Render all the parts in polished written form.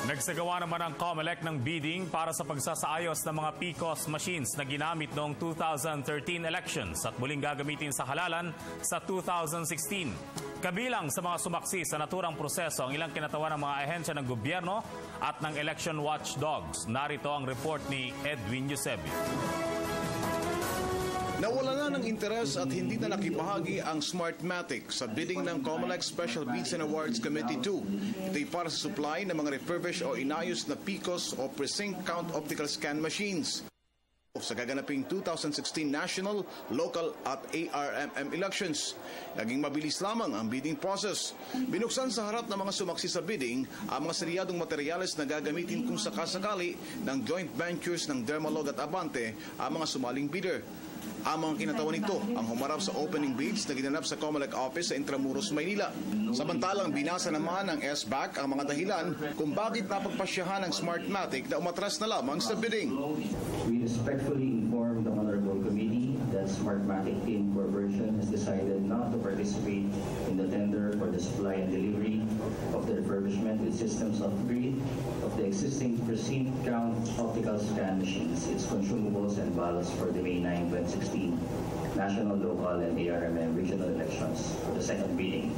Nagsagawa naman ang COMELEC ng bidding para sa pagsasaayos ng mga PCOS machines na ginamit noong 2013 elections at muling gagamitin sa halalan sa 2016. Kabilang sa mga sumaksi sa naturang proseso ang ilang kinatawan ng mga ahensya ng gobyerno at ng election watchdogs. Narito ang report ni Edwin Eusebio. Nawala na ng interes at hindi na nakibahagi ang Smartmatic sa bidding ng COMELEC Special Bids and Awards Committee 2. Ito'y para sa supply ng mga refurbished o inayos na PCOS o Precinct Count Optical Scan Machines sa gaganaping 2016 national, local at ARMM elections. Naging mabilis lamang ang bidding process. Binuksan sa harap ng mga sumaksi sa bidding ang mga seryadong materyales na gagamitin kung sakasakali ng joint ventures ng Dermalog at Abante ang mga sumaling bidder. Ang mga kinatawan nito ang humarap sa opening bids na ginanap sa COMELEC office sa Intramuros, Maynila. Samantalang binasa naman ng SBAC ang mga dahilan kung bakit napagpasyahan ng Smartmatic na umatras na lamang sa bidding. We respectfully inform the Honorable Committee that Smartmatic Team Corporation has decided not to participate in the tender for the supply and delivery of the refurbishment with systems upgrade of the existing Precinct Count Optical Scan machines, its consumables and ballots for the May 9, 2016 national, local, and ARMM regional elections for the second bidding.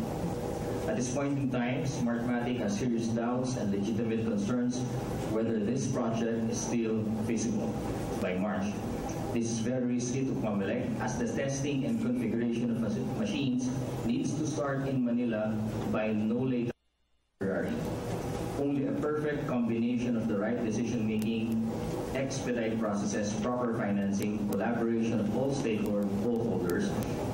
At this point in time, Smartmatic has serious doubts and legitimate concerns whether this project is still feasible. By March, this is very risky to COMELEC as the testing and configuration of machines needs to start in Manila by no later than February. Only a perfect combination of the right decision-making, expedite processes, proper financing, collaboration of all stakeholders,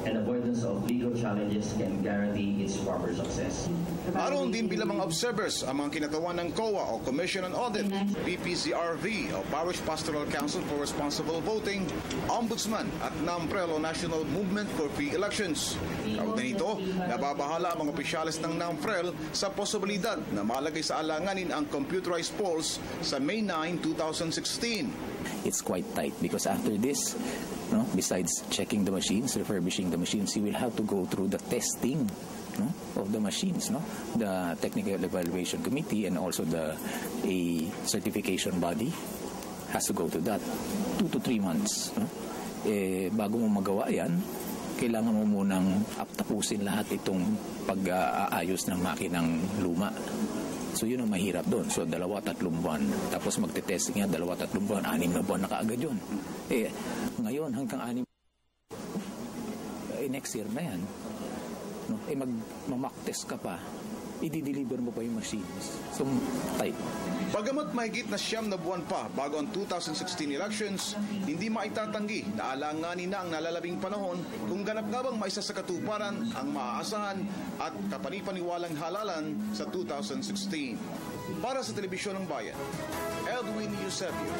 and avoidance of legal challenges can guarantee its proper success. Naroon din bilang mga observers ang mga kinatawan ng COA o Commission on Audit, PPCRV o Parish Pastoral Council for Responsible Voting, Ombudsman at NAMPREL o National Movement for Free Elections. Kaugnay nito, nababahala ang mga opisyalis ng NAMPREL sa posibilidad na malagay sa alanganin ang computerized polls sa May 9, 2016. It's quite tight because after this, besides checking the machines, refurbishing the machines, you will have to go through the testing of the machines. The Technical Evaluation Committee and also a certification body has to go to that. 2 to 3 months. Bago mo magawa yan, kailangan mo munang tapusin lahat itong pag-aayos ng makinang luma. So yun ang mahirap doon. So 2-3 buwan. Tapos magte-testing yan, 2-3 buwan, 6 na buwan na kaagad yun. Ngayon hanggang 6 next year na yan. Mag-mock test ka pa, i-deliver mo pa yung machines. So tight. Bagamat mahigit na 9 na buwan pa bago ang 2016 elections, hindi maitatanggi na alanganin na ang nalalabing panahon kung ganap nga bang maisa sa katuparan ang maaasahan at kapanipaniwalang halalan sa 2016. Para sa Telebisyon ng Bayan, Edwin Eusebio.